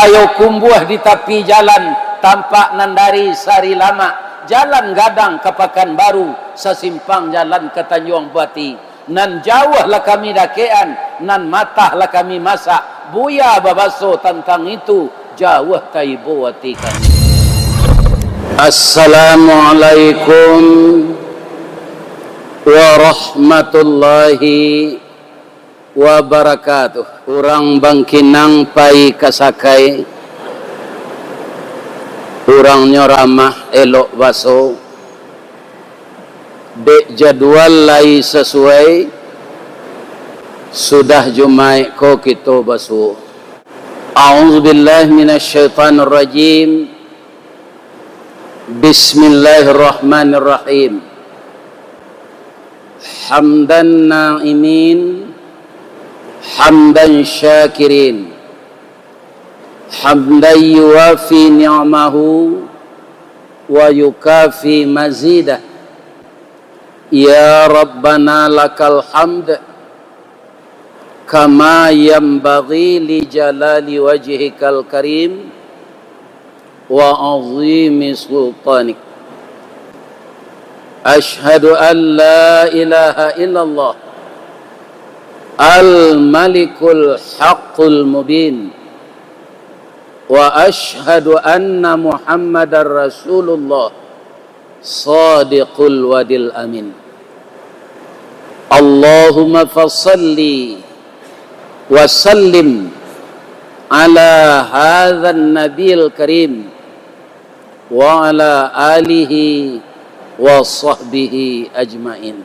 Tayo kumbuh di tepi jalan, tampak nandari sari lama. Jalan gadang ke Pekanbaru, sesimpang jalan ke Tanjung Bati. Nan jauh lah kami dakean, nan matah lah kami masak. Buya babaso tentang itu, jauh taibu hati kami. Assalamualaikum warahmatullahi wabarakatuh. Urang bangkinang pai kasakai, urang nyoramah elok baso, dek jadwal lai sesuai, sudah jumai ko kita baso. A'udzubillahi minasyaitonir rajim. Bismillahirrahmanirrahim. Hamdan na'imin, hamdan syakirin, hamdan yuwafi ni'mahu wa yukafi mazidah. Ya Rabbana lakal hamd kama yanbaghi li jalali wajhikal karim wa azimi sultanik. Ashhadu an la ilaha illallah al-malikul haqqul mubin wa ashhadu anna muhammadar rasulullah sadiqul wadil amin. Allahumma fasalli wa sallim ala hadzal nabiyil karim wa ala alihi wa sahbihi ajmain.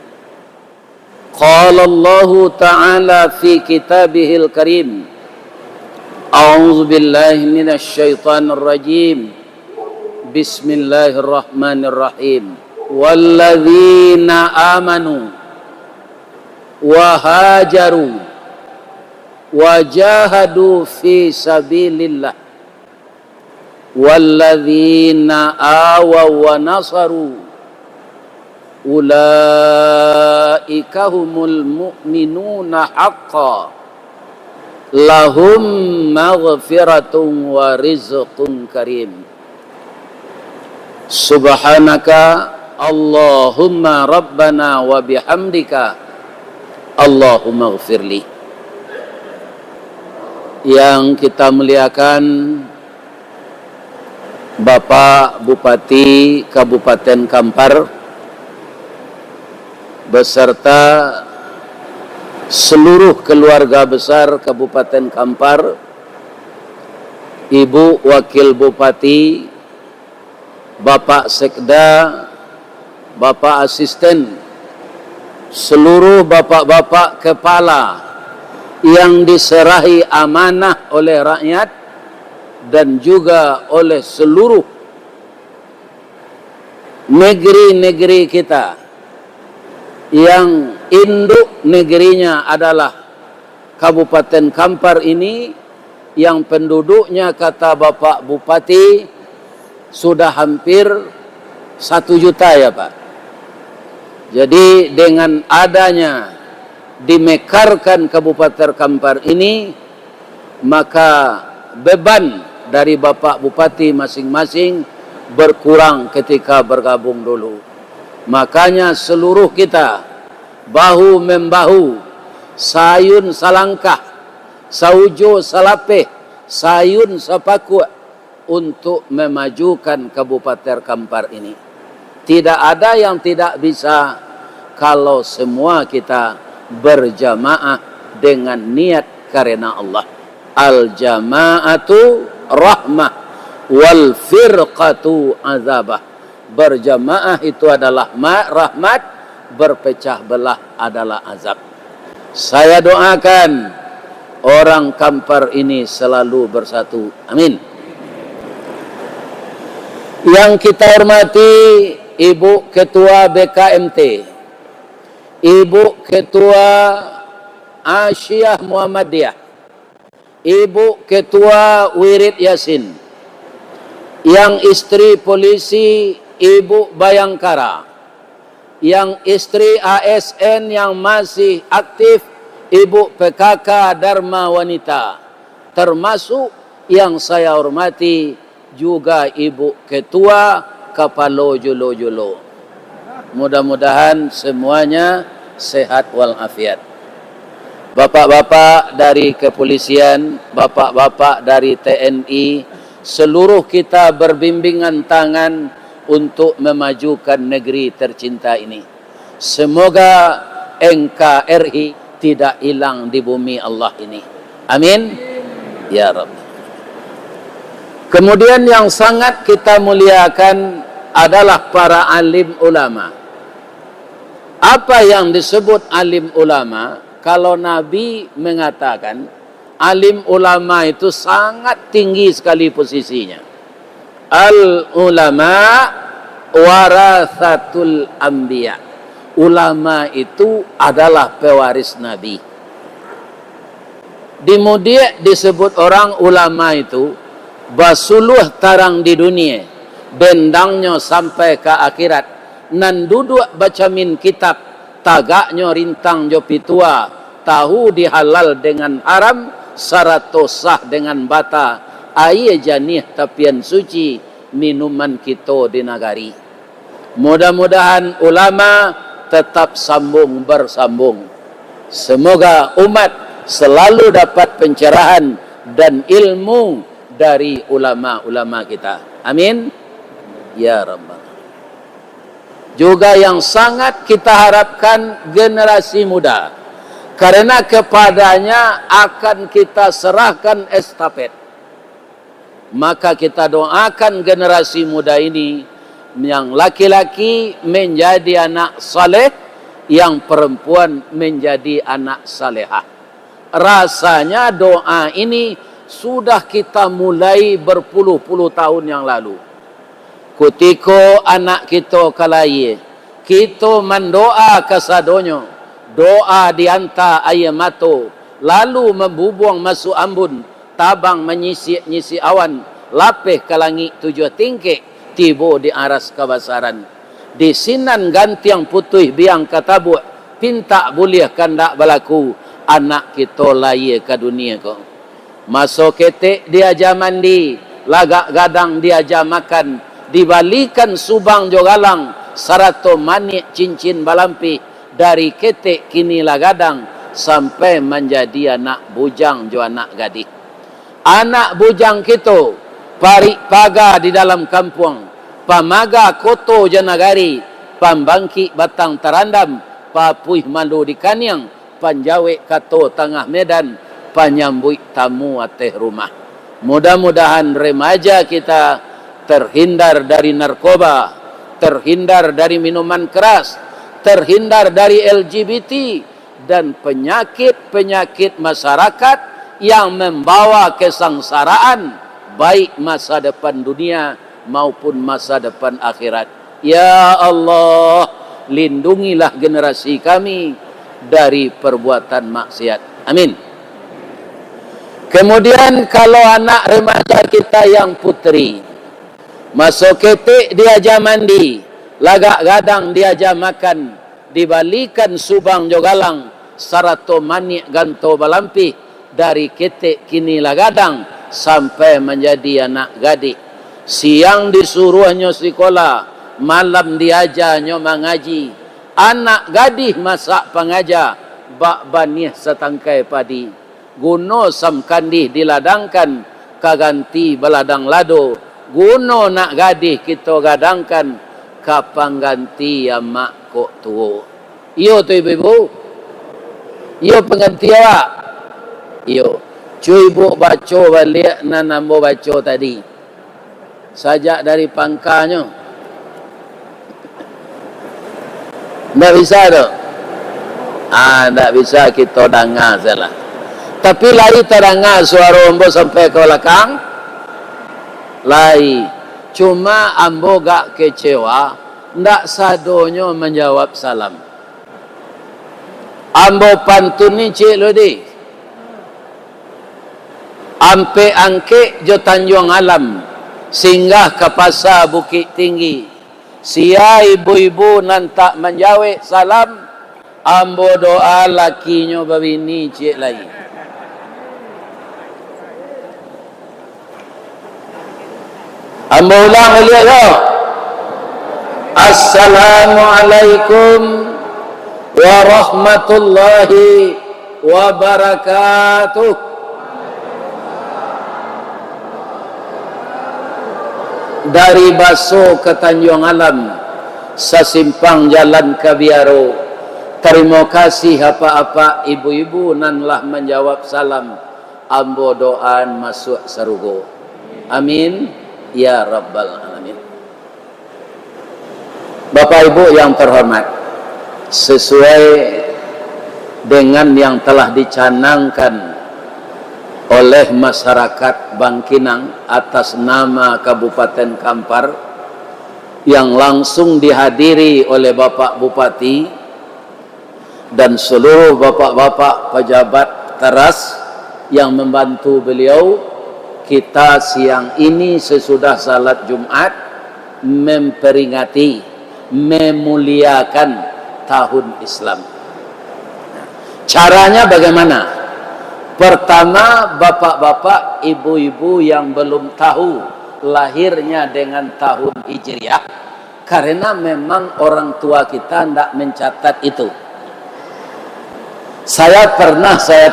Qala Allah Ta'ala fi kitabihil karim. A'udzu billahi minasy syaithanir rajim. Bismillahirrahmanirrahim. Walladzina amanu wa hajaru wa jahadu fi sabilillah walladzina awaw wa nasaru ulaika humul mu'minuna haqqan lahum maghfiratun wa rizqun karim. Subhanaka Allahumma rabbana wa bihamdika Allahumma ghfirli. Yang kita muliakan Bapak Bupati Kabupaten Kampar beserta seluruh keluarga besar Kabupaten Kampar, Ibu Wakil Bupati, Bapak Sekda, Bapak Asisten, seluruh bapak-bapak kepala yang diserahi amanah oleh rakyat dan juga oleh seluruh negeri-negeri kita yang induk negerinya adalah Kabupaten Kampar ini, yang penduduknya kata Bapak Bupati sudah hampir 1 juta ya Pak. Jadi dengan adanya dimekarkan Kabupaten Kampar ini, maka beban dari Bapak Bupati masing-masing berkurang ketika bergabung dulu. Makanya seluruh kita bahu membahu, sayun salangkah, saujo salapeh, sayun sepaku untuk memajukan Kabupaten Kampar ini. Tidak ada yang tidak bisa kalau semua kita berjamaah dengan niat karena Allah. Al-jama'atu rahmah wal firqatu azabah. Berjamaah itu adalah rahmat, berpecah belah adalah azab. Saya doakan orang Kampar ini selalu bersatu. Amin. Yang kita hormati Ibu Ketua BKMT, Ibu Ketua Asyiyah Muhammadiyah, Ibu Ketua Wirid Yasin, yang istri polisi Ibu Bayangkara, yang istri ASN yang masih aktif Ibu PKK Dharma Wanita, termasuk yang saya hormati juga Ibu Ketua Kapalo Julo-Julo. Mudah-mudahan semuanya sehat walafiat. Bapak-bapak dari kepolisian, bapak-bapak dari TNI, seluruh kita berbimbingan tangan untuk memajukan negeri tercinta ini. Semoga NKRI tidak hilang di bumi Allah ini. Amin. Ya Rabb. Kemudian yang sangat kita muliakan adalah para alim ulama. Apa yang disebut alim ulama? Kalau Nabi mengatakan alim ulama itu sangat tinggi sekali posisinya. Al ulama warathatul anbiya. Ulama itu adalah pewaris Nabi. Kemudian disebut orang ulama itu basuluh tarang di dunia, bendangnya sampai ke akhirat, nan duduk baca min kitab, tagaknya rintang jopi tua, tahu dihalal dengan haram, sarato sah dengan bata, air janih tapian suci, minuman kita di nagari. Mudah-mudahan ulama tetap sambung bersambung. Semoga umat selalu dapat pencerahan dan ilmu dari ulama-ulama kita. Amin. Ya Rabbal. Juga yang sangat kita harapkan generasi muda. Karena kepadanya akan kita serahkan estafet. Maka kita doakan generasi muda ini, yang laki-laki menjadi anak saleh, yang perempuan menjadi anak salehah. Rasanya doa ini sudah kita mulai berpuluh-puluh tahun yang lalu. Ketika anak kita kalaya, kita mendoa kesadonyo, doa dianta air mato, lalu membubuang masuk ambun, tabang menyisi-nyisi awan, lapih ke langit 7 tingkik, tiba di aras kebasaran. Di sinan ganti yang putih biang katabuk, pinta boleh kandak berlaku, anak kita laya ke dunia kau. Masuk ketik diajar mandi, lagak gadang diajar makan, dibalikan subang jogalang, sarato manik cincin balampi, dari ketik kini lagadang, sampai menjadi anak bujang jo anak gadis. Anak bujang kita, parik paga di dalam kampung, pamaga koto janagari, pambangki batang terandam, papuih malu di kaniang, panjawek kato tengah medan, penyambut tamu ateh rumah. Mudah-mudahan remaja kita terhindar dari narkoba, terhindar dari minuman keras, terhindar dari LGBT dan penyakit-penyakit masyarakat yang membawa kesengsaraan, baik masa depan dunia maupun masa depan akhirat. Ya Allah, lindungilah generasi kami dari perbuatan maksiat. Amin. Kemudian kalau anak remaja kita yang putri, masuk ketik diajar mandi, lagak gadang diajar makan, dibalikan subang jogalang, sarato manik ganto balampi, dari ketik kini lagadang, sampai menjadi anak gadis. Siang disuruhnya sekolah, malam diajarnya mengaji. Anak gadis masak pengajar, bak banih setangkai padi. Guno sam kandih diladangkan, kaganti beladang lado. Guno nak gadih kita gadangkan, kapang ganti ya mak kok tuo. Iyo tu ibu-ibu. Iyo pengganti awak. Iyo. Cuy ibu baca balik nanambo baca tadi. Sajak dari pangkanya. Tak bisa tu. Tak bisa kita dengar salah. Tapi lari terdengar suara ambo sampai ke belakang. Lari. Cuma ambo gak kecewa, ndak sadonyo menjawab salam. Ambo pantun ni cik lodi. Ampe angke jo Tanjung Alam, singgah ke pasar Bukit Tinggi. Sia ibu-ibu nan tak menjawab salam, ambo doa lakinya babini cik lagi. Amba ulang balik yo. Assalamualaikum warahmatullahi wabarakatuh. Dari Baso ke Tanjung Alam, sasimpang jalan ke Biaro. Terima kasih apa-apa ibu-ibu nanlah menjawab salam. Ambo doan masuk surga. Amin ya rabbal alamin. Bapak Ibu yang terhormat, sesuai dengan yang telah dicanangkan oleh masyarakat Bangkinang atas nama Kabupaten Kampar yang langsung dihadiri oleh Bapak Bupati dan seluruh bapak-bapak pejabat teras yang membantu beliau, kita siang ini sesudah salat Jumat memperingati, memuliakan tahun Islam. Caranya bagaimana? Pertama, bapak-bapak, ibu-ibu yang belum tahu lahirnya dengan tahun Hijriah, karena memang orang tua kita tidak mencatat itu. Saya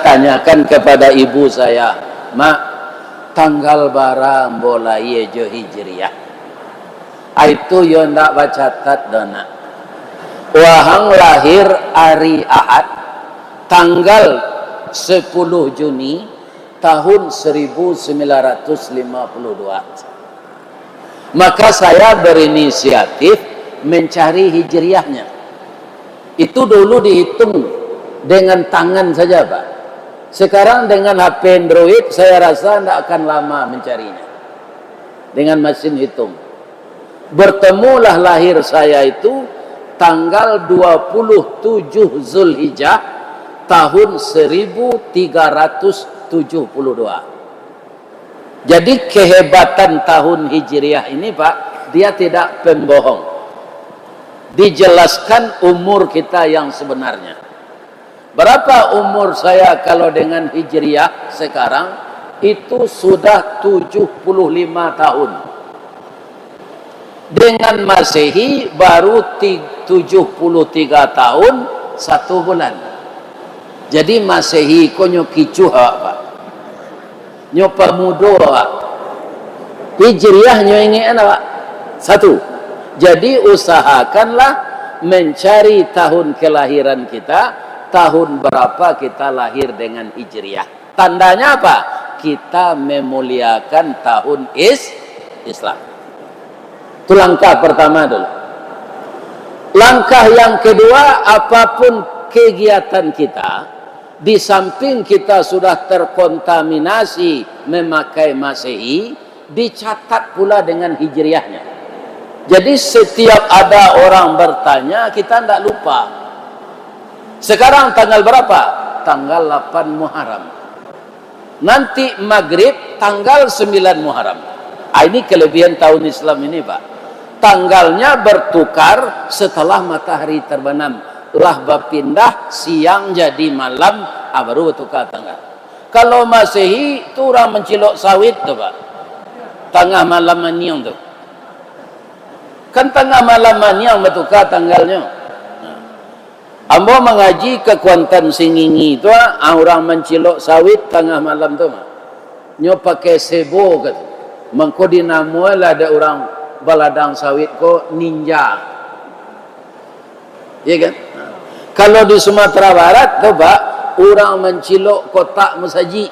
tanyakan kepada ibu saya, Mak, tanggal bara mulai je Hijriah. Itu yo ndak bacatat dona. Wahang lahir hari Ahad tanggal 10 Juni tahun 1952. Maka saya berinisiatif mencari Hijriahnya. Itu dulu dihitung dengan tangan saja, Pak. Sekarang dengan HP Android saya rasa tidak akan lama mencarinya. Dengan mesin hitung. Bertemulah lahir saya itu tanggal 27 Zulhijjah tahun 1372. Jadi kehebatan tahun Hijriah ini, Pak, dia tidak pembohong. Dijelaskan umur kita yang sebenarnya. Berapa umur saya kalau dengan Hijriah sekarang? Itu sudah 75 tahun. Dengan Masehi baru 73 tahun 1 bulan. Jadi Masehi ko nyo kicu Pak. Nyo pemudo Pak. Hijriah nyo ingin Pak. 1. Jadi usahakanlah mencari tahun kelahiran kita. Tahun berapa kita lahir dengan Hijriah. Tandanya apa? Kita memuliakan tahun Islam. Itu langkah pertama dulu. Langkah yang kedua, apapun kegiatan kita, di samping kita sudah terkontaminasi memakai Masehi, dicatat pula dengan Hijriahnya. Jadi setiap ada orang bertanya, kita tidak lupa. Sekarang tanggal berapa? Tanggal 8 Muharram. Nanti maghrib tanggal 9 Muharram. Ini kelebihan tahun Islam ini, Pak. Tanggalnya bertukar setelah matahari terbenam. Lah berpindah siang jadi malam, baru bertukar tanggal. Kalau Masehi itu orang mencilok sawit tuh, Pak. Tengah malam maniang tuh. Kan tengah malam maniang bertukar tanggalnya. Ambo mengaji ke Kuantan Singingi itu, orang mencilok sawit tengah malam tu mah. Nyo pakai sebo gitu. Mengko dinamulah ada orang baladang sawit ko ninja. Iya kan? Kalau di Sumatera Barat tu Pak, orang mencilok kotak mesaji.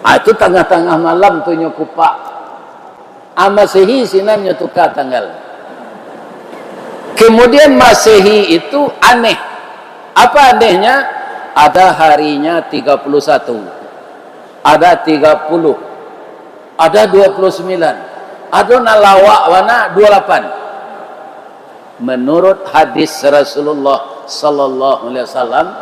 Itu tengah-tengah malam tu nyo kupak. Masehi sinan nyo tukar tanggal. Kemudian Masehi itu aneh. Apa anehnya? Ada harinya 31. Ada 30. Ada 29. Ada nalawak wana 28. Menurut hadis Rasulullah sallallahu alaihi wasallam,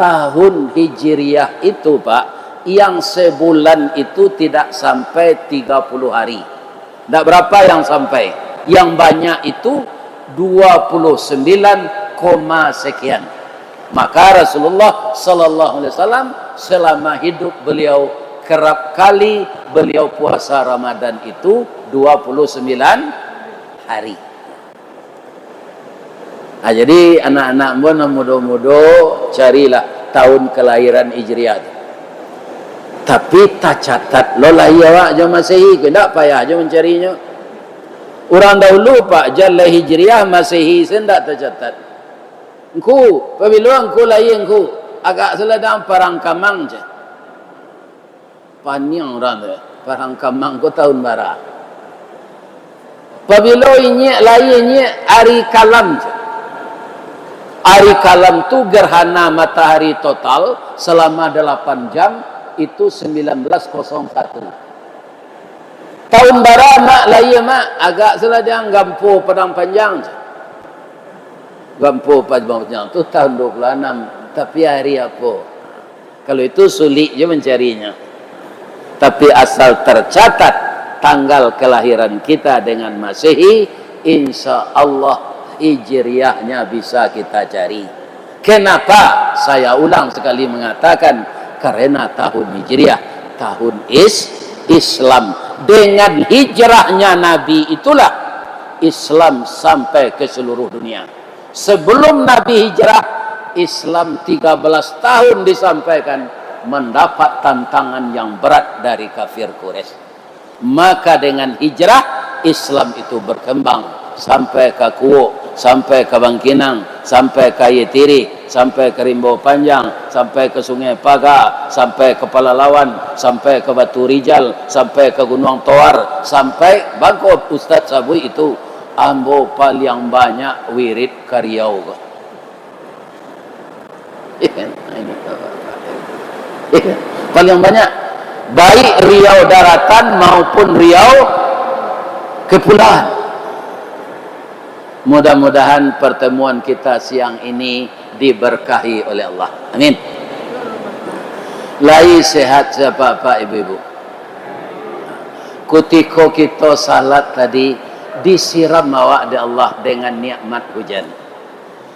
tahun Hijriah itu, Pak, yang sebulan itu tidak sampai 30 hari. Tidak berapa yang sampai. Yang banyak itu 29, sekian. Maka Rasulullah sallallahu alaihi wasallam selama hidup beliau kerap kali beliau puasa Ramadan itu 29 hari. Nah, jadi anak-anak muda-muda carilah tahun kelahiran Hijriah. Tapi tak catat lo lahir awak je Masehi ke tak payah je mencarinya. Orang dahulu pak jalla Hijriah Masehi sendak tercatat. Engku apabila engku lahir engku agak seladang parang kamang je. Panjang orang tu. Parang kamang ko tahun bara. Apabila ini lahirnya hari kalam je. Hari kalam tu gerhana matahari total selama 8 jam itu 1901. Tahun bara mak lahir mak agak seladang gampo padang panjang je. Gampo padang panjang tu tahun 26. Tapi hari apa? Kalau itu sulit je mencarinya. Tapi asal tercatat tanggal kelahiran kita dengan Masehi, insya Allah Hijriahnya bisa kita cari. Kenapa? Saya ulang sekali mengatakan, karena tahun Hijriah, tahun Islam. Dengan hijrahnya Nabi itulah Islam sampai ke seluruh dunia. Sebelum Nabi hijrah, Islam 13 tahun disampaikan, mendapat tantangan yang berat dari kafir Quraisy. Maka dengan hijrah Islam itu berkembang sampai ke Kuok, sampai ke Bangkinang, sampai ke Yetiri, sampai ke Rimau Panjang, sampai ke Sungai Paga, sampai ke Palalawan, sampai ke Batu Rijal, sampai ke Gunung Toar, sampai Bangkok. Ustaz Sabui itu ambo paling banyak wirid ke Riau. Paling banyak, baik Riau daratan maupun Riau kepulauan. Mudah-mudahan pertemuan kita siang ini diberkahi oleh Allah. Amin. Lai sehat siapa Pak Ibu-ibu. Ketika kita salat tadi disiram awak di Allah dengan nikmat hujan.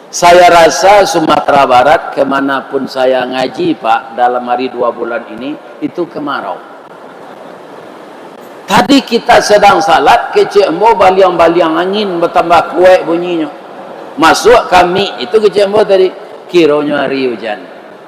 Saya rasa Sumatera Barat kemanapun saya ngaji Pak dalam hari 2 bulan ini itu kemarau. Tadi kita sedang salat kecembo baliang-baliang angin bertambah kuat bunyinya. Masuk kami itu kecembo tadi kiranya hari hujan.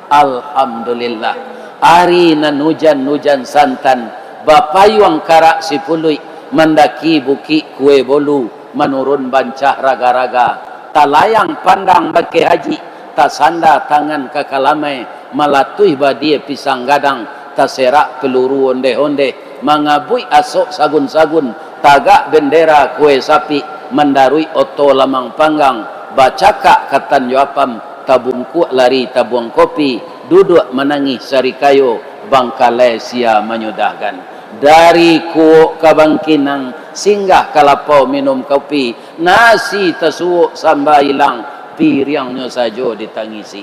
Alhamdulillah. Hari nan hujan santan bapayuang karak sipului mendaki bukit kue bolu menurun bancah raga-raga. Talayang pandang bagi haji, tak sanda tangan ke kalamai, malatui badia pisang gadang, tak serak peluru onde-onde, mengabui asok sagun-sagun, tagak bendera kue sapi, mendarui oto lamang panggang, bacakak katan joapam, tabung kuat lari tabung kopi, duduk menangis sari kayu, bangkalai sia menyudahkan. Dari Kuok ke Bangkinang singgah kalapau minum kopi, nasi tersuuk sambal hilang, piringnya saja ditangisi.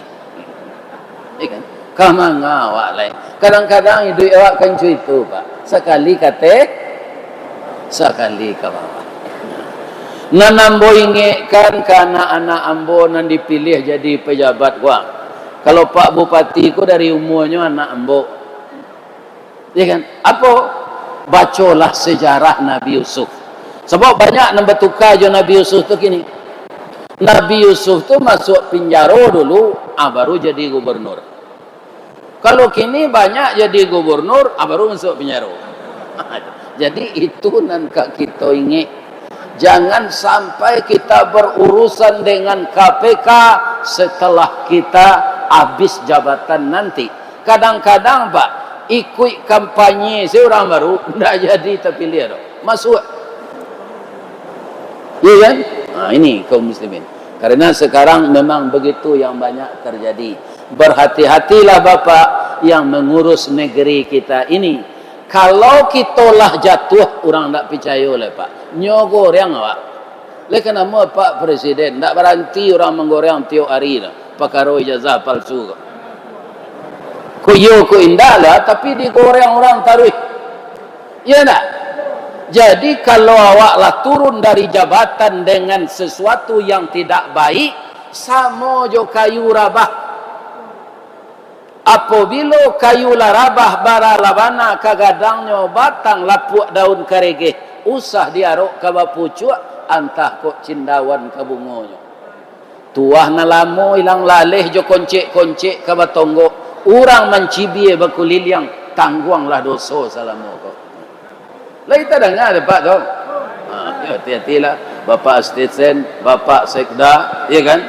Ikan kamang awak lai. Kadang-kadang hidup awak kan itu Pak. Sekali kata, sekali kawan. Nan ambo ingatkan karena anak ambo nan dipilih jadi pejabat gua. Kalau Pak Bupati ku dari umurnya anak ambo. Ya kan? Apa? Bacolah sejarah Nabi Yusuf. Sebab banyak yang bertukar je Nabi Yusuf tu kini. Nabi Yusuf tu masuk penjara dulu, baru jadi gubernur. Kalau kini banyak jadi gubernur, baru masuk penjara. Jadi itu nanti kita ingat. Jangan sampai kita berurusan dengan KPK setelah kita habis jabatan nanti. Kadang-kadang Pak, ikut kampanye seorang baru tidak jadi terpilih masuk. Ya kan? Nah, ini kaum muslimin. Karena sekarang memang begitu yang banyak terjadi. Berhati-hatilah Bapak yang mengurus negeri kita ini. Kalau kitalah jatuh, orang tak percaya oleh Pak. Nyogoreng awak. Lekan nama Pak Presiden tak berhenti orang menggoreng tiap hari dah. Perkara ijazah palsu. Kuyo ku indah lah, tapi digoreng orang taruh. Ya tak? Jadi kalau awaklah turun dari jabatan dengan sesuatu yang tidak baik, sama jo kayu rabah. apabila kayu larabah bara labana kagadangnya batang lapuk daun karege usah diarok ka bapucuk antah kok cindawan ka bungonyo tuah na lamo ilang laleh jo koncek-koncek ka batonggo urang mancibie bakuliliang tangguanglah dosa salamo ko lai ta dengar Pak dong hati-hatilah Bapak Astetsen, Bapak Sekda, ya kan?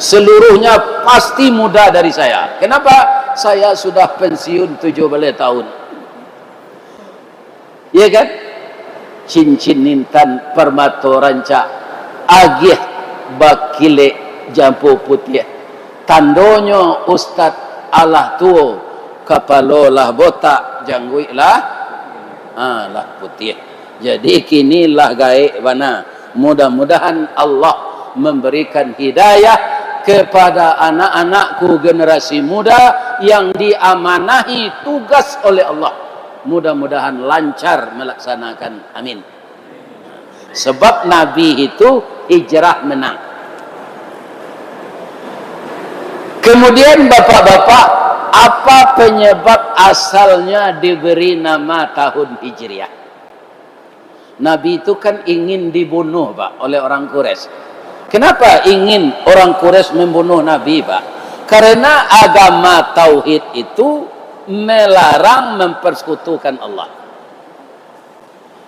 Seluruhnya pasti muda dari saya. Kenapa? Saya sudah pensiun 17 tahun. Ya kan? Cincin nintan permato ranca agih bakile jampu putih. Tandonyo Ustad Allah tuo kapalolah botak janggui lah lah putih. Jadi kinilah gaek mana. Mudah-mudahan Allah memberikan hidayah kepada anak-anakku generasi muda yang diamanahi tugas oleh Allah. Mudah-mudahan lancar melaksanakan. Amin. Sebab Nabi itu hijrah menang. Kemudian bapak-bapak, apa penyebab asalnya diberi nama tahun Hijriah? Nabi itu kan ingin dibunuh Pak oleh orang Quraisy. Kenapa ingin orang Quraisy membunuh Nabi Pak? Karena agama tauhid itu melarang mempersekutukan Allah.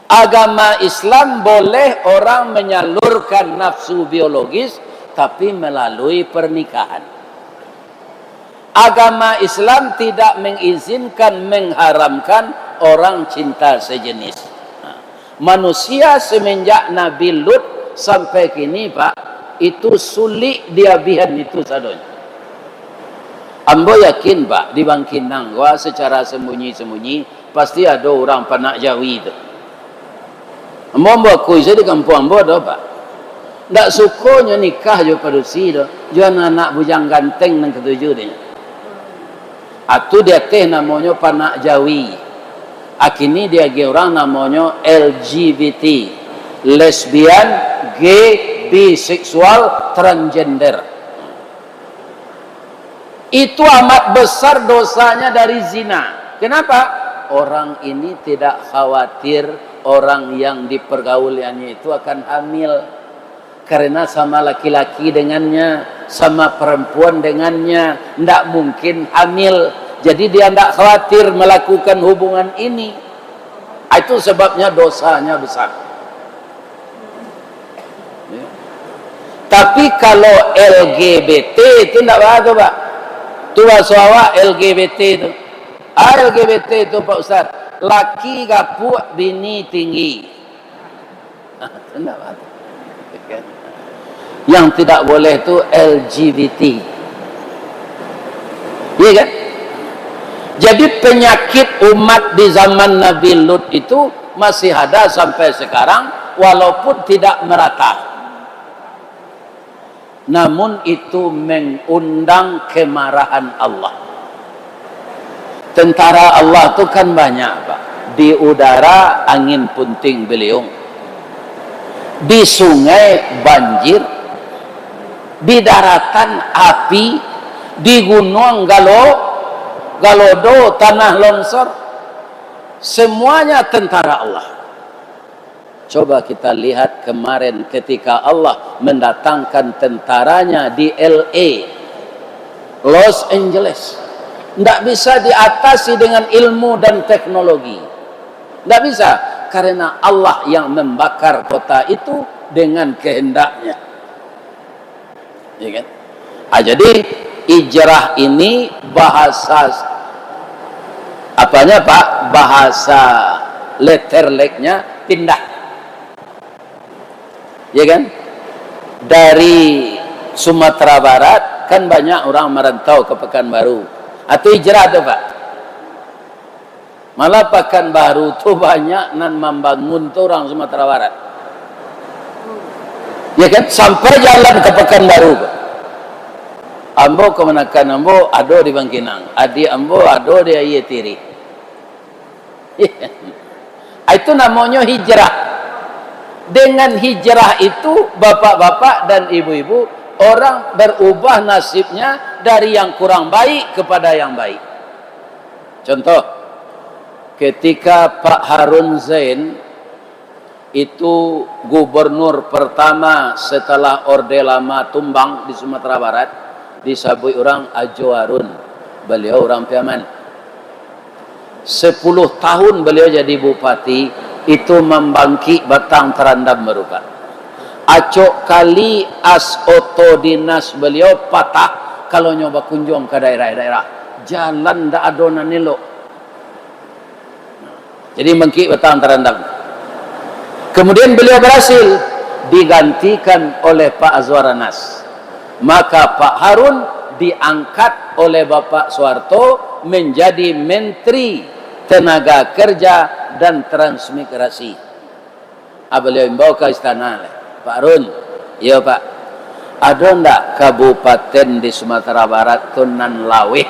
Agama Islam boleh orang menyalurkan nafsu biologis tapi melalui pernikahan. Agama Islam tidak mengizinkan, mengharamkan orang cinta sejenis. Manusia semenjak Nabi Lut sampai kini Pak, itu sulit diabihan itu sadonya. Ambo yakin Pak, di Bangkinang wah secara sembunyi-sembunyi pasti ada orang panak Jawi itu. Ambo akui saya di kampung Ambo ada Pak. Ndak sukonya nikah jo padusi do, jangan anak bujang ganteng nang ketujuh dia. Atu dia teh namanya panak Jawi. Akini dia orang namanya LGBT, lesbian, gay, biseksual, transgender. Itu amat besar dosanya dari zina. Kenapa? Orang ini tidak khawatir orang yang dipergauliannya itu akan hamil. Karena sama laki-laki dengannya, sama perempuan dengannya, tidak mungkin hamil. Jadi dia tidak khawatir melakukan hubungan ini. Itu sebabnya dosanya besar. Ya. Tapi kalau LGBT itu tidak ada Pak. Tua suawa LGBT itu. LGBT itu Pak Ustaz. Laki gapuk, bini tinggi. Tidak ada. Yang tidak boleh itu LGBT. Iya kan? Jadi penyakit umat di zaman Nabi Lut itu masih ada sampai sekarang walaupun tidak merata. Namun itu mengundang kemarahan Allah. Tentara Allah itu kan banyak Pak. Di udara angin punting beliung. Di sungai banjir. Di daratan api. Di gunung galodo, tanah longsor, semuanya tentara Allah. Coba kita lihat kemarin ketika Allah mendatangkan tentaranya di LA, Los Angeles. Tidak bisa diatasi dengan ilmu dan teknologi. Tidak bisa, karena Allah yang membakar kota itu dengan kehendaknya. Ya kan? Jadi hijrah ini bahasa apanya Pak? Bahasa letterleknya pindah. Ya kan? Dari Sumatera Barat kan banyak orang merantau ke Pekanbaru. Atau hijrah tuh Pak. Malah Pekanbaru tuh banyak nan membangun tuh orang Sumatera Barat. Ya kan? Sampai jalan ke Pekanbaru Pak. Ambo kemenakan Ambo ado di Bangkinang, adik Ambo ado di Ayetiri. Itu namanya hijrah. Dengan hijrah itu bapak-bapak dan ibu-ibu orang berubah nasibnya dari yang kurang baik kepada yang baik. Contoh, ketika Pak Harun Zain itu gubernur pertama setelah Orde Lama tumbang di Sumatera Barat, disabui orang Ajo Harun. Beliau orang Piaman. 10 tahun beliau jadi bupati, itu membangkit batang terandam meruka. Acok kali as oto dinas beliau patah kalau nyoba kunjung ke daerah-daerah. Jalan ndak adonan nilo. Jadi mengkik batang terandam. Kemudian beliau berhasil digantikan oleh Pak Azwar Anas. Maka Pak Harun diangkat oleh Bapak Soeharto menjadi Menteri Tenaga Kerja dan Transmigrasi. Beliau membawa ke istana. Pak Harun, iya Pak, ada ndak kabupaten di Sumatera Barat Tunan Laweh?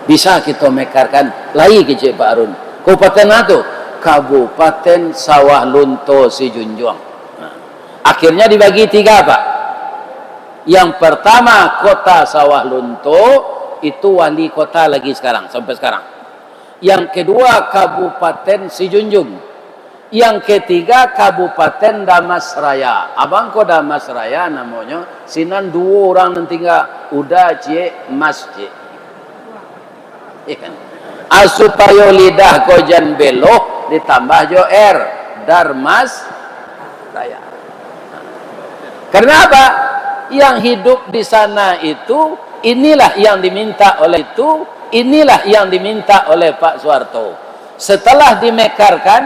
Bisa kita mekarkan lagi kecil Pak Harun. Kabupaten itu Kabupaten Sawah Lunto Sijunjuang. Nah, akhirnya dibagi 3 Pak. Yang pertama kota Sawah Lunto, itu wali kota lagi sekarang sampai sekarang. Yang kedua Kabupaten Sijunjung. Yang ketiga Kabupaten Damasraya. Abang ko Damasraya namanya. Sinan 2 orang nanti enggak udah cie mas cie. Ikan. Supaya lidah ko jan belok ditambah jo R Darmas Raya. Karena apa? Yang hidup di sana itu inilah yang diminta oleh itu, inilah yang diminta oleh Pak Soeharto. Setelah dimekarkan,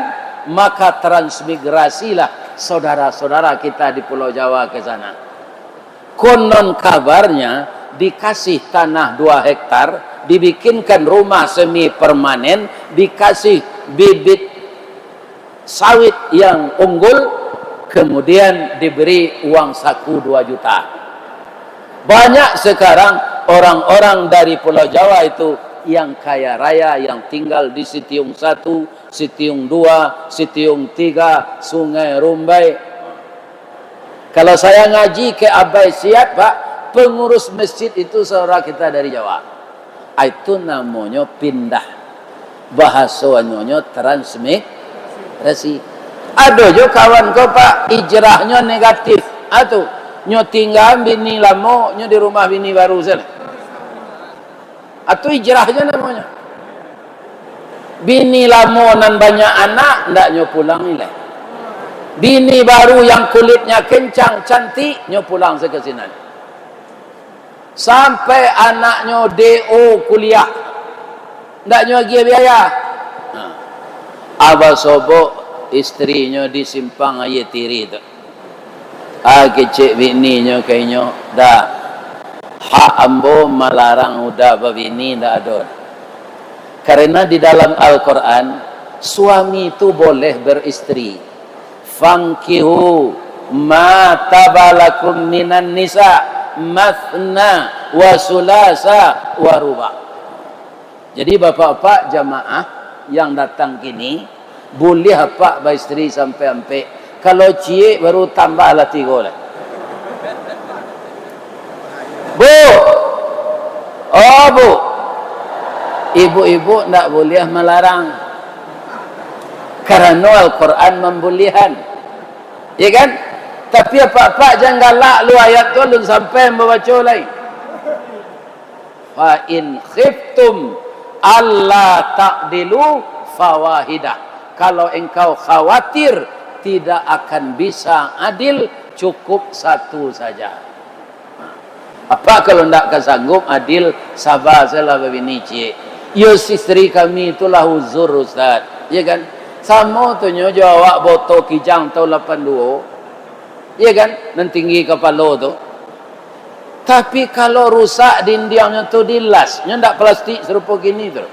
maka transmigrasilah saudara-saudara kita di Pulau Jawa ke sana. Konon kabarnya dikasih tanah 2 hektar, dibikinkan rumah semi permanen, dikasih bibit sawit yang unggul, kemudian diberi uang saku 2 juta. Banyak sekarang orang-orang dari Pulau Jawa itu yang kaya raya, yang tinggal di Sitiung 1, Sitiung 2, Sitiung 3, Sungai Rumbai. Kalau saya ngaji ke Abai Siap Pak, pengurus masjid itu saudara kita dari Jawa. Itu namanya pindah. Bahasanya transmigrasi. Ada jo kawan ko Pak, ijrahnya negatif. Atu nyo tinggal bini lama, nyo di rumah bini baru sana. Atu ijrahnya namanya. Bini lama nan banyak anak, ndak nyo pulang nilai. Bini baru yang kulitnya kencang, cantik, nyo pulang sekesinan. Sampai anaknya DO kuliah, ndak nyo lagi biaya. Abah sobo istrinya disimpang aye tiri tu. Kecik bininya kayaknya dah hak ambo melarang udah babini ndak ada. Karena di dalam Al-Quran suami itu boleh beristri. Fankihu ma tabalakum minan nisa mathna wa sulasa wa ruba. Jadi bapak-bapak jamaah yang datang kini boleh apa beristri sampai kalau cie baru tambah lah 3 lah. Bu, oh bu, ibu-ibu ndak boleh melarang karena Al-Quran membolehkan, ya kan? Tapi apa-apa jangan galak lu ayat tu lu sampai membaca lain. Fa in khiftum alla ta'dilu fawahidah. Kalau engkau khawatir tidak akan bisa adil, cukup 1 saja. Apa kalau ndak kesanggup adil, sabar salah begini cie. Yo istri kami itulah uzur Ustaz, ya kan? Sama tu nyo jawab boto kijang tahun 82. Ya kan, nan tinggi kepala tu. Tapi kalau rusak dindingnya tu dilas, nya ndak plastik serupa gini tu.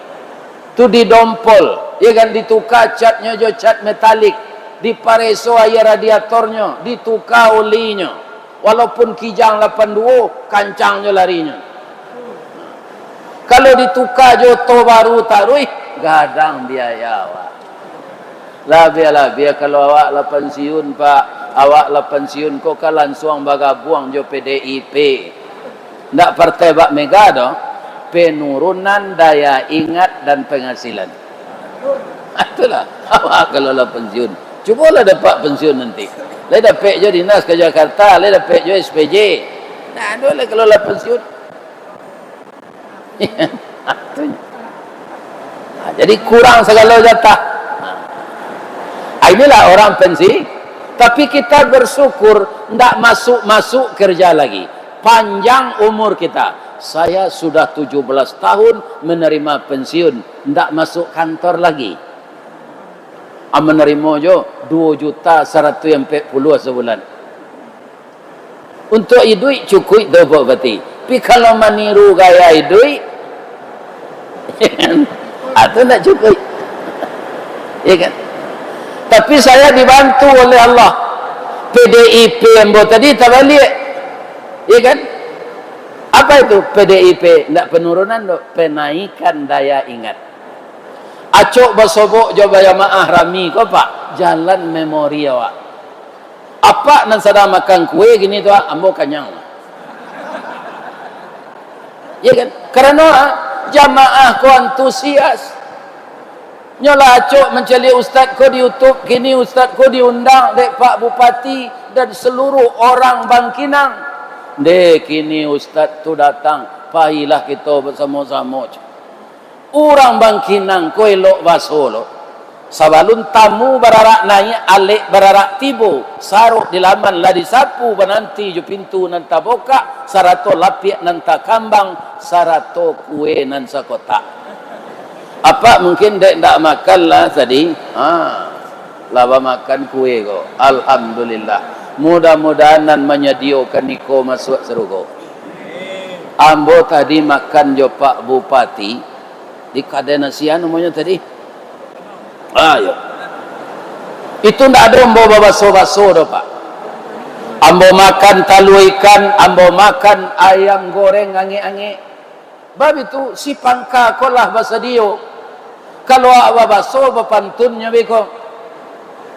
Tu didompol, ya kan, ditukar catnya jo cat metalik, dipareso air radiatornya, ditukar olinya. Walaupun kijang 82, kancangnya larinya. Kalau ditukar jo to baru taruh, gadang biaya awak. Biar kalau awak lah pensiun Pak, awak lah pensiun kok kalan suang bagabuang jo PDIP. Ndak partai Bak Mega dah. penurunan daya ingat dan penghasilan. Itulah awak kelola pensiun. Cubalah dapat pensiun nanti. Lai dapat je dinas ke Jakarta, lai dapat je SPJ. Nah, boleh kelola pensiun. Jadi kurang segala jatah. Inilah orang pensi. Tapi kita bersyukur tidak masuk kerja lagi. Panjang umur kita. Saya sudah 17 tahun menerima pensiun, tidak masuk kantor lagi. Menerima je 2.140.000 sebulan. Untuk hidup cukup dapat berarti. Tapi kalau meniru gaya hidup, itu tidak cukup. Ya kan? Tapi saya dibantu oleh Allah. PDIP yang buat tadi tak balik. Ya kan? Apa itu PDIP? Tidak penurunan, penaikan daya ingat. Acok bersobok jawab jamaah rami kau pak. Jalan memori awak. Apa nan sedang makan kue gini tu ambo kenyang. Ya kan? Karena jamaah kau antusias. Nyolah acok mencari ustaz ko di YouTube, kini ustaz ko diundang dek Pak Bupati dan seluruh orang Bangkinang. Dek kini ustaz tu datang, pahilah kita bersama-sama. Orang Bangkinang ko elok basolo. Sabalun tamu berarak naik, alik berarak tibo, saruk di laman lah disapu, bananti ju pintu nan taboka, sarato lapiak nan takambang, sarato kue nan sakota. Apa mungkin dek tak makan lah tadi? Laba makan kue ko. Alhamdulillah. Mudah-mudahan nan menyediakan niko masuk serugo. Ambo tadi makan jo Pak Bupati di Kadai Nasian namanya tadi. Ayo. Itu ndak ada ambo babaso-baso do Pak. Ambo makan talu ikan, ambo makan ayam goreng ange-ange. Bab itu si pangka kolah bahasa dio. Kalau awak baso berpantunnya beko.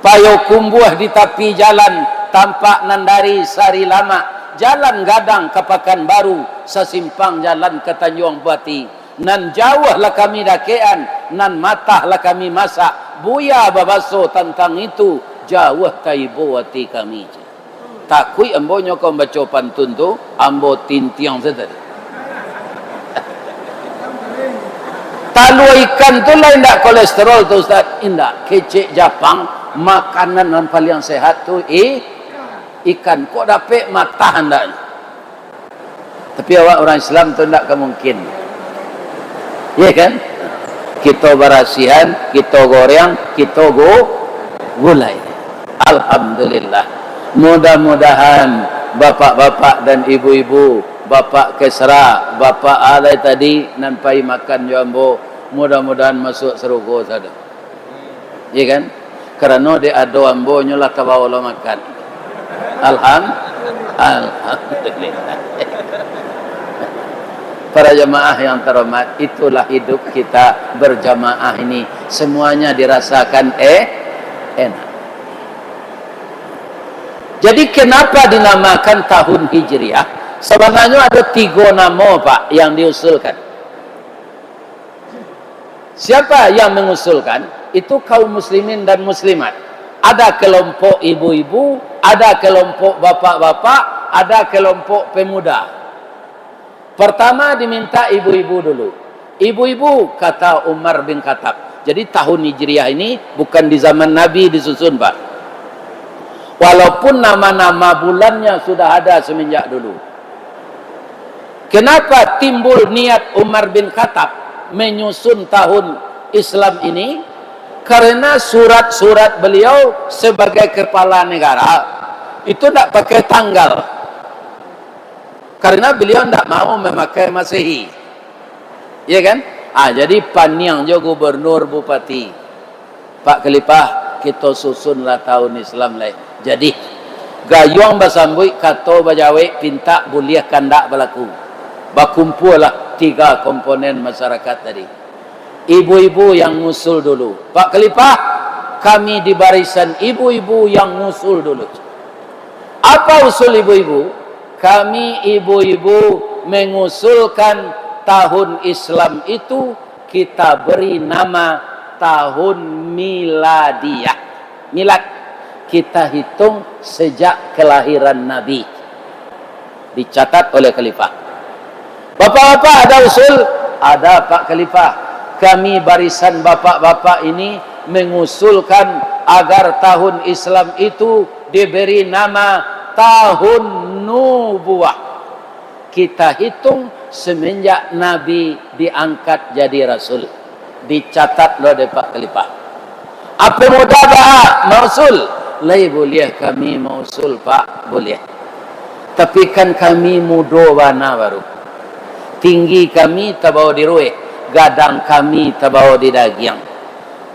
Payo kumbuah di tepi jalan tampak nandari sari lama. Jalan gadang ke Pekanbaru, sesimpang jalan ke Tanjung Bati. Nan jauh lah kami dakean, nan matah lah kami masak. Buya babaso tentang itu, jauh taibo hati kami. Takui ambo nyokong baca pantun tu, ambo tintiang sedari. Talu ikan tu lah indak kolesterol tu Ustaz. Indak. Kecik Japang, makanan yang paling sehat tu ikan. Kok dapat matah indak? Tapi awak orang Islam tu indak kemungkin. Ya kan? Kita berasihan, kita goreng, kita gulai. Alhamdulillah. Mudah-mudahan bapak-bapak dan ibu-ibu, bapak Kesra, bapak alai tadi nampai makan jambo, mudah-mudahan masuk serugo sada. Ya kan? Karena dia ada ambo nyolah kabawa lo makan. Alhamdulillah. Para jemaah yang terhormat, itulah hidup kita berjamaah ini. Semuanya dirasakan enak. Jadi kenapa dinamakan tahun Hijriah? Sebenarnya ada 3 nama Pak yang diusulkan. Siapa yang mengusulkan? Itu kaum muslimin dan muslimat. Ada kelompok ibu-ibu, ada kelompok bapak-bapak, ada kelompok pemuda. Pertama diminta ibu-ibu dulu. Ibu-ibu kata Umar bin Khattab. Jadi tahun Hijriah ini bukan di zaman Nabi disusun Pak. Walaupun nama-nama bulannya sudah ada semenjak dulu. Kenapa timbul niat Umar bin Khattab menyusun tahun Islam ini? Karena surat-surat beliau sebagai kepala negara itu tidak pakai tanggal. Karena beliau tidak mau memakai Masehi. Ya kan? Jadi paniang jo gubernur bupati. Pak Khalifah, kita susunlah tahun Islam lain. Jadi gayung basambui kato bajawe pinta buliah kandak berlaku. Bakumpullah 3 komponen masyarakat tadi. Ibu-ibu yang ngusul dulu. Pak Khalifah, kami di barisan ibu-ibu yang ngusul dulu. Apa usul ibu-ibu? Kami ibu-ibu mengusulkan tahun Islam itu kita beri nama tahun miladiyah. Milad kita hitung sejak kelahiran Nabi, dicatat oleh khalifah. Bapak-bapak ada usul? Ada Pak Khalifah. Kami barisan bapak-bapak ini mengusulkan agar tahun Islam itu diberi nama tahun nubuwah. Kita hitung semenjak Nabi diangkat jadi Rasul. Dicatat oleh Pak Khalifah. Apa mudabaah mausul? Lai boleh kami mausul Pak, boleh. Tapi kan kami mudobana baru. Tinggi kami tabawa di rueh, gadang kami tabawa di dagiang.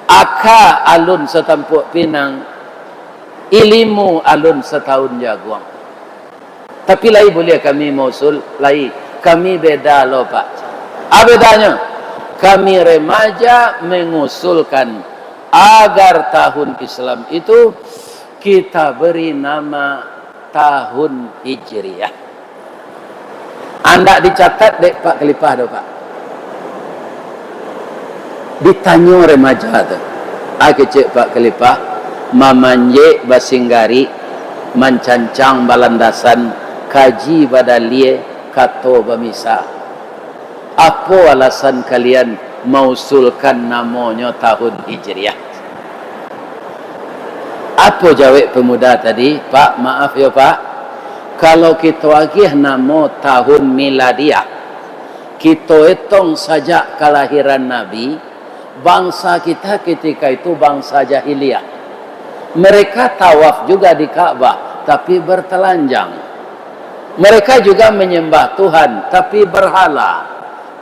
Aka alun setampuk pinang, ilimu alun setahun jaguang. Tapi lai boleh kami mausul, lai kami beda loh Pak. Apa bedanya? Kami remaja mengusulkan agar tahun Islam itu kita beri nama tahun Hijriah. Anda dicatat dek Pak Khalifah dah Pak. Ditanya remaja tu. Cek Pak Khalifah mamanje basinggari mancancang balandasan kaji badalie kato bamisa. Apa alasan kalian mausulkan namanya tahun Hijriah? Apa jawab pemuda tadi? Pak, maaf ya Pak, kalau kita agih nama tahun miladiah, kita hitung saja kelahiran Nabi, bangsa kita ketika itu bangsa jahiliyah. Mereka tawaf juga di Ka'bah, tapi bertelanjang. Mereka juga menyembah Tuhan, tapi berhala.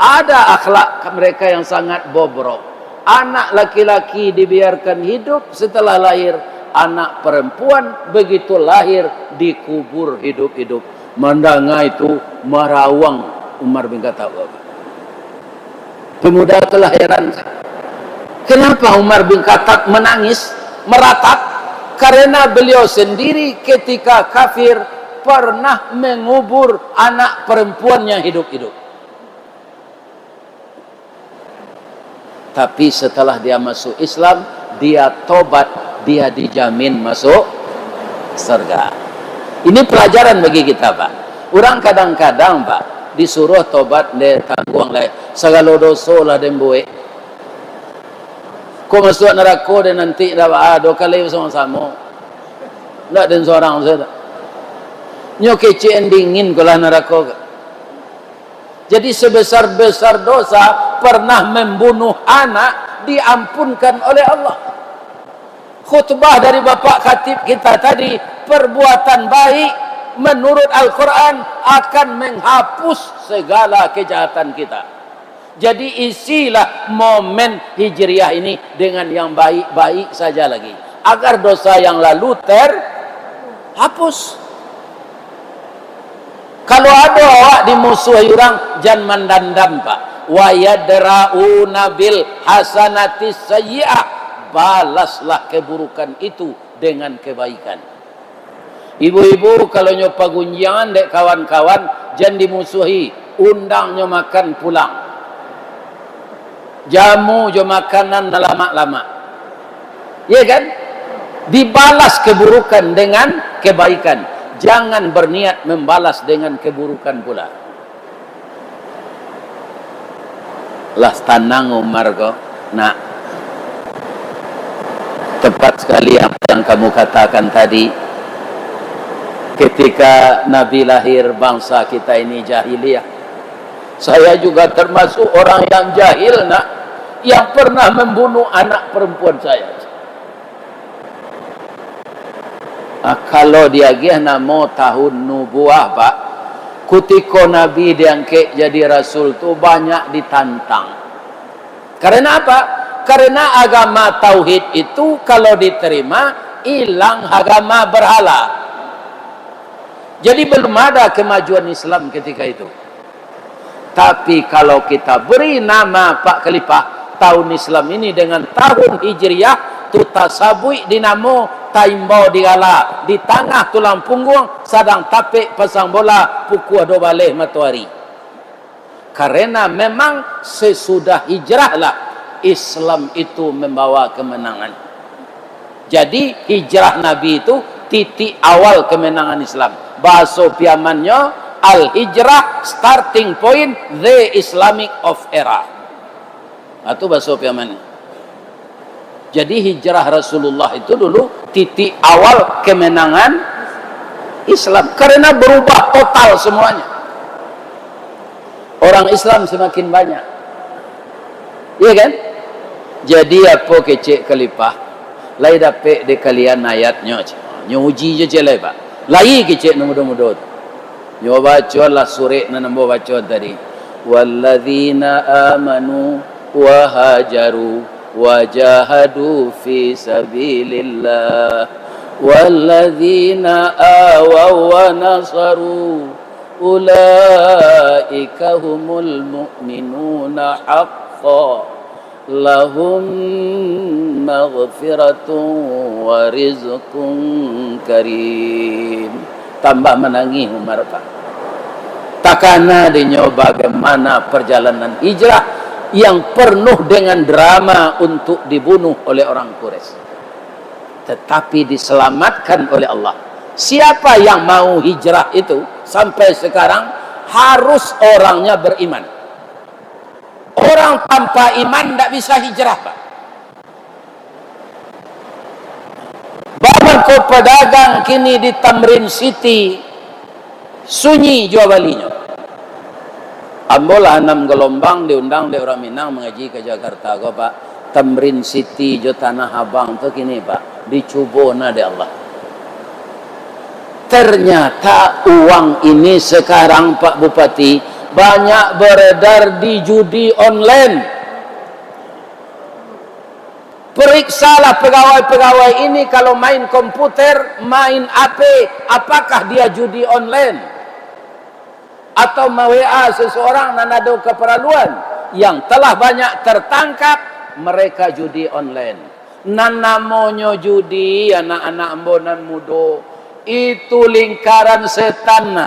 Ada akhlak mereka yang sangat bobrok. Anak laki-laki dibiarkan hidup setelah lahir, anak perempuan begitu lahir dikubur hidup-hidup. Mandanga itu merawang Umar bin Khattab. Pemuda telah heran. Kenapa Umar bin Khattab menangis, meratap? Karena beliau sendiri ketika kafir pernah mengubur anak perempuannya hidup-hidup. Tapi setelah dia masuk Islam, dia tobat, dia dijamin masuk surga. Ini pelajaran bagi kita Pak. Orang kadang-kadang Pak disuruh tobat le tangguang le segala dosa lah demboe. Kau masuk neraka dan nanti dah dua kali sama-sama. Tak dan seorang saja. Nyo kecen dingin kalau neraka. Jadi sebesar-besar dosa pernah membunuh anak diampunkan oleh Allah. Khutbah dari Bapak Khatib kita tadi, perbuatan baik menurut Al-Quran akan menghapus segala kejahatan kita. Jadi isilah momen Hijriah ini dengan yang baik-baik saja lagi, agar dosa yang lalu terhapus. Kalau ada awak dimusuhi orang, jangan mendandam Pak. Wa yadra'una bil hasanati sayyi'ah. Balaslah keburukan itu dengan kebaikan. Ibu-ibu kalau nyopa gunjangan dek kawan-kawan, jangan dimusuhi. Undangnya makan pulang. Jamu jo makanan lama-lama. Ya kan? Dibalas keburukan dengan kebaikan. Jangan berniat membalas dengan keburukan pula. Lah tenang Umar kok. Nah, tepat sekali apa yang kamu katakan tadi. Ketika Nabi lahir, bangsa kita ini jahiliyah. Saya juga termasuk orang yang jahil nak, yang pernah membunuh anak perempuan saya. Kalau dia gih nama tahun nubuah Pak, ketika Nabi diangkat jadi Rasul tu banyak ditantang. Karena apa? Karena agama tauhid itu kalau diterima hilang agama berhala. Jadi belum ada kemajuan Islam ketika itu. Tapi kalau kita beri nama Pak Khalifah tahun Islam ini dengan tahun Hijriah, tu tasabui dinamo taimbau digala di tengah tulang punggung sedang tapik pasang bola pukul 2 balik matahari. Karena memang sesudah hijrahlah Islam itu membawa kemenangan. Jadi hijrah Nabi itu titik awal kemenangan Islam. Bahasa piamannya al-hijrah starting point the Islamic of era. Itu bahasa piamannya. Jadi hijrah Rasulullah itu dulu titik awal kemenangan Islam. Karena berubah total semuanya. Orang Islam semakin banyak. Iya kan? Jadi apa kecek kelipah? Lai dapat de kalian ayatnya. Nyuji je jelai pak. Lai kecek muda-muda. Nyo baca lah surah na nambo baca tadi. Walladzina amanu wa hajaru wa jahadu fi sabilillah. Walladzina awaw wa nasaru ulaika humul mu'minuna haqqan lahum maghfiratun wa rizqun karim. Tambah menangis Umar Pak. Takana dinyo bagaimana perjalanan hijrah yang penuh dengan drama untuk dibunuh oleh orang Quraisy, tetapi diselamatkan oleh Allah. Siapa yang mau hijrah itu sampai sekarang harus orangnya beriman. Orang tanpa iman tidak bisa hijrah Pak. Bangko pedagang kini di Tamrin City sunyi jual balinya. Ambolah 6 gelombang diundang di orang Minang mengaji ke Jakarta kok Pak. Tamrin City jo Tanah Abang tu kini Pak dicubona de Allah. Ternyata uang ini sekarang Pak Bupati banyak beredar di judi online. Periksalah pegawai-pegawai ini kalau main komputer, main HP, apakah dia judi online? Atau WA seseorang nanado keperluan yang telah banyak tertangkap, mereka judi online. Nan namanya judi, anak-anak ambonan mudo, itu lingkaran setan.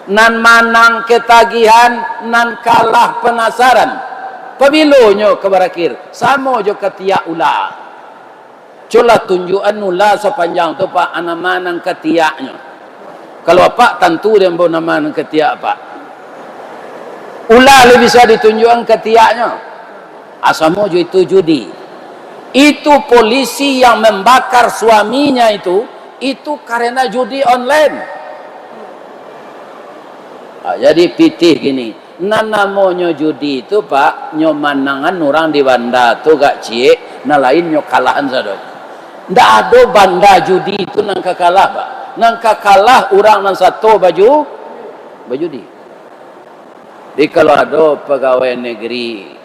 Nan manang ketagihan, nan kalah penasaran. Pabilonyo kebarakir sama jo ketiak ular. Cola tunjukan ular sepanjang tu Pak anamanang ketiaknya. Kalau Pak tentu dia bawa nama ketiak Pak. Ular lebih bisa ditunjukkan ketiaknya. Asamo jo itu judi. Itu polisi yang membakar suaminya itu karena judi online. Jadi pitih gini. Nanamonyo judi itu Pak nyomanangan orang di banda tu gak cie na lain nyo kalahan sadok. Ndak ada banda judi itu nang kalah Pak. Nang kalah orang nang satu baju di. Jadi kalau ada pegawai negeri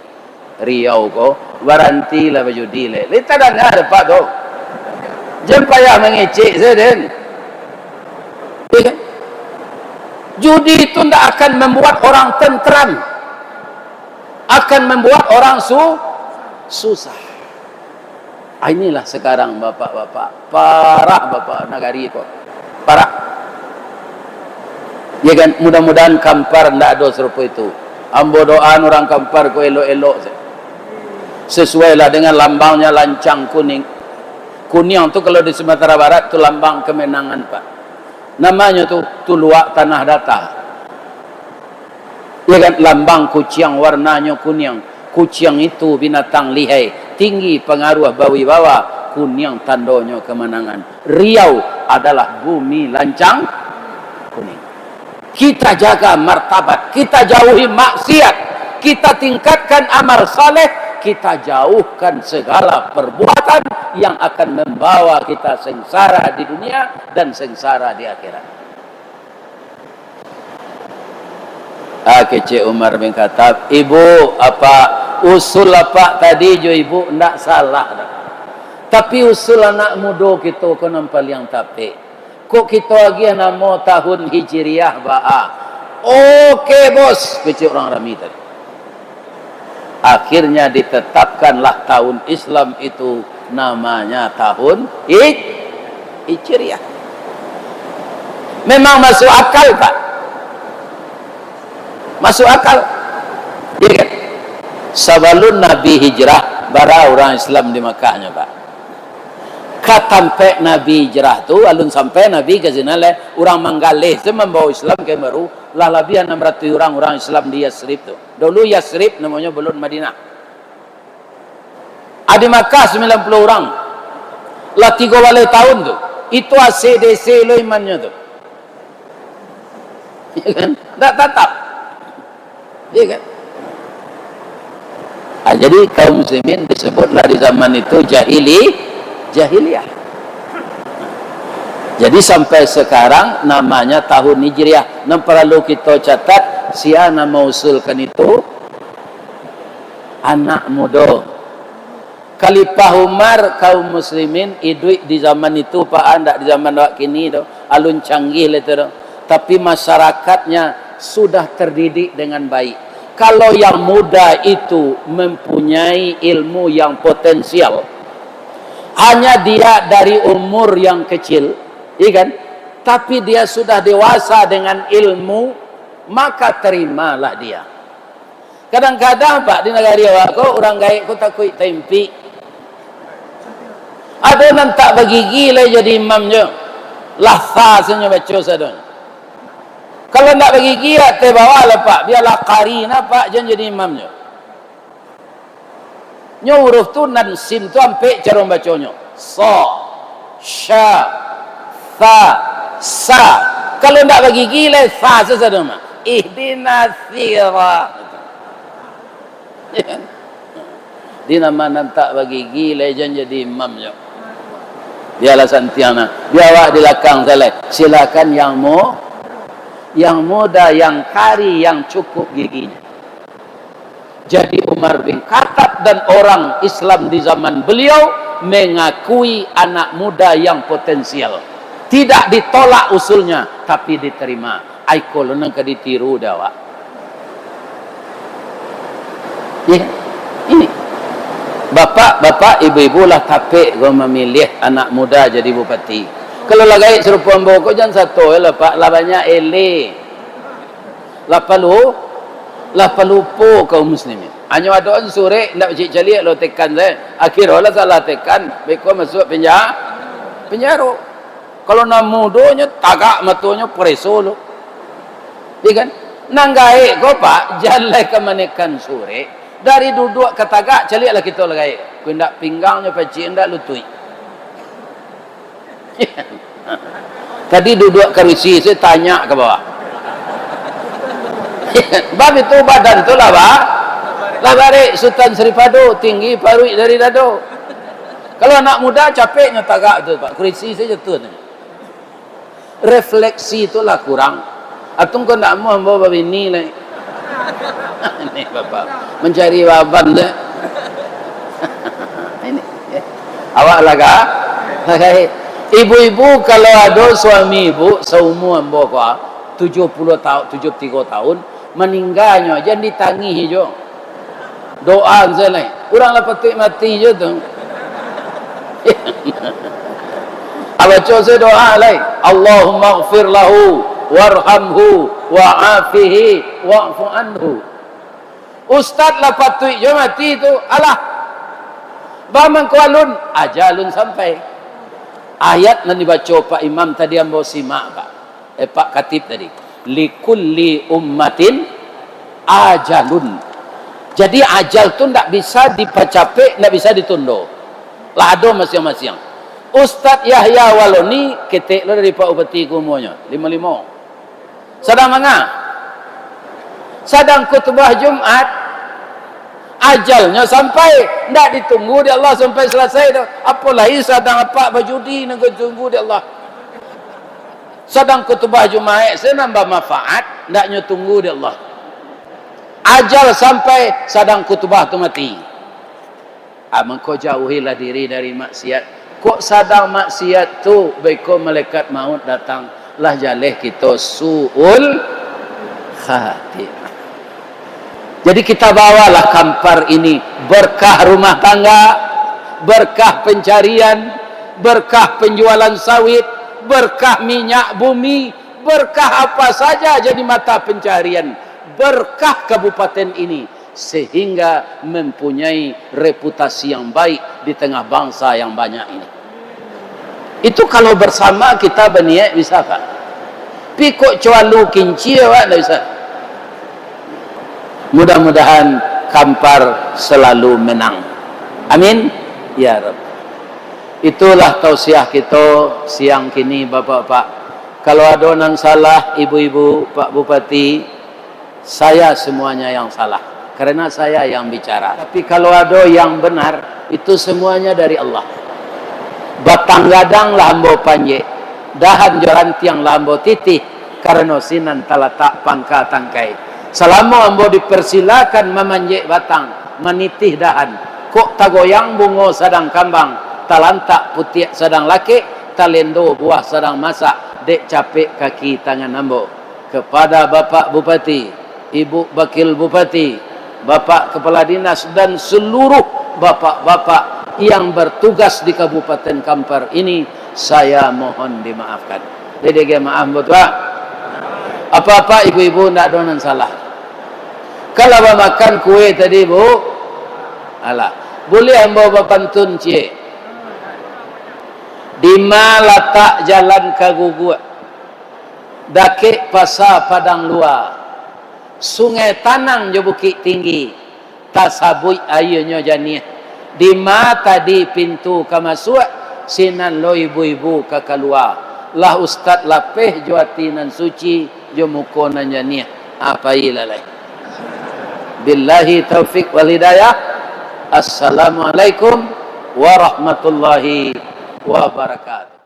Riau ko waranti lah baju di le. Lita dah ada Pak dok. Jangan payah mengecek seden. Judi itu tidak akan membuat orang tentram, akan membuat orang susah. Inilah sekarang bapak-bapak, parah bapak nagari kok, parah. Ya kan, mudah-mudahan Kampar tidak ada serupa itu. Ambo doaan orang Kampar ko elok-elok, sesuailah dengan lambangnya lancang kuning. Kuning itu kalau di Sumatera Barat itu lambang kemenangan Pak. Namanya tu luak tanah datar. Ya kan, lambang kucing warnanya kuning. Kucing itu binatang lihai, tinggi pengaruh bawi-bawa, kuning tandanya kemenangan. Riau adalah bumi lancang kuning. Kita jaga martabat, kita jauhi maksiat, kita tingkatkan amal saleh, kita jauhkan segala perbuatan yang akan membawa kita sengsara di dunia dan sengsara di akhirat. Kecik Umar bin Khattab, ibu apa usul apa tadi jo ibu ndak salah dah. Tapi usul anak muda kita ko nampal yang tapi. Kok kita lagi nama tahun Hijriah ba'a. Oke bos, kecik orang Rami tadi. Akhirnya ditetapkanlah tahun Islam itu namanya tahun Hijriah. Memang masuk akal Pak. Masuk akal. Sebelum Nabi hijrah, bara orang Islam di Makkahnya, Pak. Katampe Nabi hijrah tu, alun sampai Nabi ke sini le, orang Manggale tu membawa Islam ke baru, lah lebih 600 orang Islam di Yasrib tu. Dulu Yasrib namanya belum Madinah. Di Makkah 90 orang. Lah 3 wali tahun tu. Itu ACDC lo imannya tu. Ya kan? Tak tetap. Ya kan? Jadi kaum muslimin disebutlah di zaman itu jahiliyah. Jadi sampai sekarang namanya tahun Hijriah. Yang perlu kita catat, siapa mengusulkan itu anak muda. Khalifah Umar kaum muslimin hidup di zaman itu Pak, anda di zaman kini tu alun canggih tu. Tapi masyarakatnya sudah terdidik dengan baik. Kalau yang muda itu mempunyai ilmu yang potensial, hanya dia dari umur yang kecil, iya kan? Tapi dia sudah dewasa dengan ilmu, maka terimalah dia. Kadang-kadang Pak di negara aku orang gaik ku takut tempi. Ada yang tak bergigi lah jadi imamnya. Lasa senyum baca sadon. Kalau tak bergigi lah terbawa lah Pak. Biarlah qarina Pak jangan jadi imamnya. Nya huruf tu nan sin tu sampai cara bacanya. Sa, sya, tha, sa. Kalau tak bergigi lah sa sesadon mah. Ihdinas sirah. Di nama nan tak bergigi lah jangan jadi imamnya. Biarlah santiana. Biar awak di belakang saya. Silakan yang muda, yang kari, yang cukup giginya. Jadi Umar bin Khattab dan orang Islam di zaman beliau mengakui anak muda yang potensial. Tidak ditolak usulnya, tapi diterima. Aikol nang ka ditiru dawa. Ya, ini. Bapak, ibu-ibu lah tapik kau memilih anak muda jadi bupati. Kalau lagi serupa mbok jangan satu lah Pak, lah banyak ele. Lah perlu po kaum muslimin. Hanya ada sore ndak cik cali lo tekan saya. Akhirnya lah salah tekan, beko masuk penjara. Kalau namudonya tagak matunya preso lo. Ya kan? Nanggai ko Pak, jalan ke manekan sore. Dari duduk ke tagak, calilah kita lagi. Kau ndak pinggangnya peci, ndak lutui. Tadi duduk kerusi, saya tanya ke bawah. Bab itu badan tu lah Pak. Lah balik Sultan Seripado, tinggi parui dari dado. Kalau anak muda capeknya tagak tu Pak. Kerusi saya jatuh. Refleksi itulah kurang. Atung kau nak mau bawa bini lah. Ini Bapak mencari baban deh. Ini awak laga. Ibu-ibu kalau ada suami ibu seumur mbok 70 tahun 73 tahun meninggalnya jangan ditangi je. Doa saya orang lah petik mati je tu. Baca saya doa lai. Allahumma ighfir lahu warhamhu wa'afihi wa'fu anhu. Ustaz lah patut je mati tu. Alah. Bamang kualun ajalun sampai. Ayat yang dibaca Pak Imam tadi yang bawa simak Pak. Pak Khatib tadi. Likulli ummatin ajalun. Jadi ajal tu tak bisa dipacapai, tak bisa ditunda. Lah ada masing-masing. Ustaz Yahya Waloni ketik lo dari Pak Upati kumunya 55. Sedang mana? Sedang khutbah Jumat. Ajalnya sampai tidak ditunggu di Allah sampai selesai tu. Apalagi sedang apa berjudi nak tunggu di Allah. Sedang khutbah Jumat saya nambah manfaat ndaknya tunggu di Allah. Ajal sampai sedang khutbah tu mati. Mengko jauhilah diri dari maksiat. Kok sedang maksiat tu beko malaikat maut datang lah jaleh kita suul khatimah. Jadi kita bawalah kampar ini berkah rumah tangga, berkah pencarian, berkah penjualan sawit, berkah minyak bumi, berkah apa saja jadi mata pencarian. Berkah kabupaten ini sehingga mempunyai reputasi yang baik di tengah bangsa yang banyak ini. Itu kalau bersama kita berniat bisa Pak. Pikuk cualu kinci awak tak bisa. Mudah-mudahan Kampar selalu menang. Amin ya Rabb. Itulah tausiah kita siang kini Bapak-bapak. Kalau ada yang salah, ibu-ibu, Pak Bupati, saya semuanya yang salah. Karena saya yang bicara. Tapi kalau ada yang benar, itu semuanya dari Allah. Batang gadang lah ambo panje, dahan joran tiang lah ambo titih, karena sinan talatak pangka tangkai. Selama ambo dipersilakan memanjek batang, menitih dahan, kok tagoyang bungo sedang kambang, talantak putih sedang laki, talendo buah sedang masak, dek capek kaki tangan ambo. Kepada Bapak Bupati, Ibu Bakil Bupati, Bapak Kepala Dinas dan seluruh bapak-bapak yang bertugas di Kabupaten Kampar ini, saya mohon dimaafkan. Jadi maaf betul. Apa-apa ibu-ibu nak donan salah. Kalau makan kue tadi bu, alah, boleh ambo bapantun cie. Di mana letak jalan Kagugua, Dakik Pasar Padang Luar, Sungai Tanang je Bukit Tinggi, tasabui ayunya janiah. Di mata di pintu kamasuk, sinan lo ibu-ibu ke keluar. Lah ustaz lapeh juatinan suci, jomukonan janiah. Apa ilalai? Billahi taufiq wal hidayah. Assalamualaikum warahmatullahi wabarakatuh.